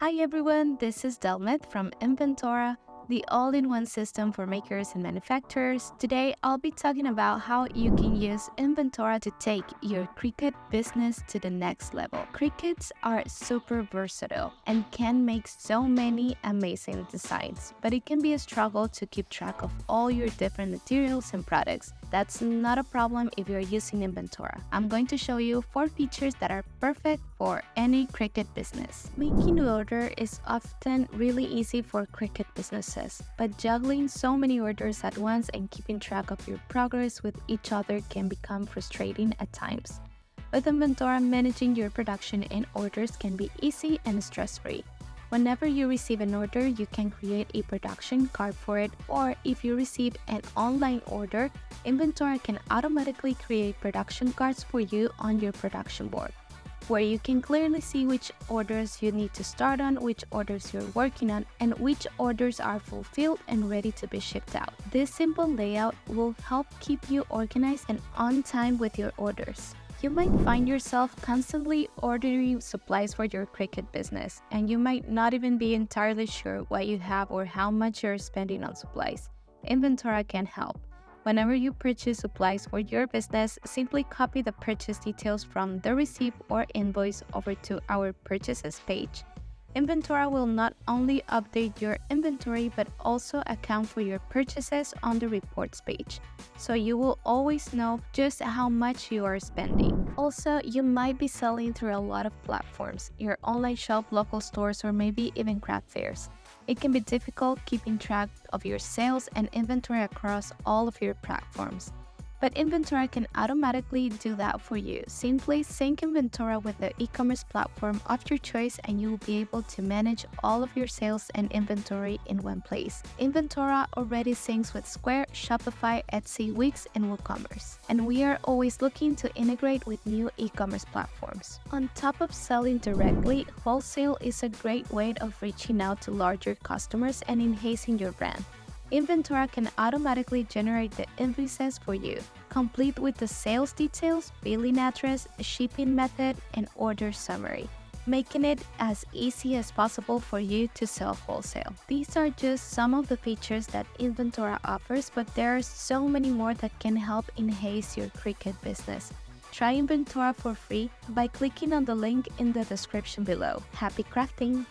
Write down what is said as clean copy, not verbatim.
Hi everyone, this is Delmet from Inventora, the all-in-one system for makers and manufacturers. Today, I'll be talking about how you can use Inventora to take your Cricut business to the next level. Cricuts are super versatile and can make so many amazing designs, but it can be a struggle to keep track of all your different materials and products. That's not a problem if you're using Inventora. I'm going to show you 4 features that are perfect for any Cricut business. Making an order is often really easy for Cricut businesses, but juggling so many orders at once and keeping track of your progress with each other can become frustrating at times. With Inventora, managing your production and orders can be easy and stress-free. Whenever you receive an order, you can create a production card for it, or if you receive an online order, Inventora can automatically create production cards for you on your production board, where you can clearly see which orders you need to start on, which orders you're working on, and which orders are fulfilled and ready to be shipped out. This simple layout will help keep you organized and on time with your orders. You might find yourself constantly ordering supplies for your Cricut business, and you might not even be entirely sure what you have or how much you're spending on supplies. Inventora can help. Whenever you purchase supplies for your business, simply copy the purchase details from the receipt or invoice over to our purchases page. Inventora will not only update your inventory but also account for your purchases on the reports page, so you will always know just how much you are spending. Also, you might be selling through a lot of platforms, your online shop, local stores, or maybe even craft fairs. It can be difficult keeping track of your sales and inventory across all of your platforms. But Inventora can automatically do that for you. Simply sync Inventora with the e-commerce platform of your choice and you will be able to manage all of your sales and inventory in one place. Inventora already syncs with Square, Shopify, Etsy, Wix, and WooCommerce. And we are always looking to integrate with new e-commerce platforms. On top of selling directly, wholesale is a great way of reaching out to larger customers and enhancing your brand. Inventora can automatically generate the invoices for you, complete with the sales details, billing address, shipping method, and order summary, making it as easy as possible for you to sell wholesale. These are just some of the features that Inventora offers, but there are so many more that can help enhance your Cricut business. Try Inventora for free by clicking on the link in the description below. Happy crafting!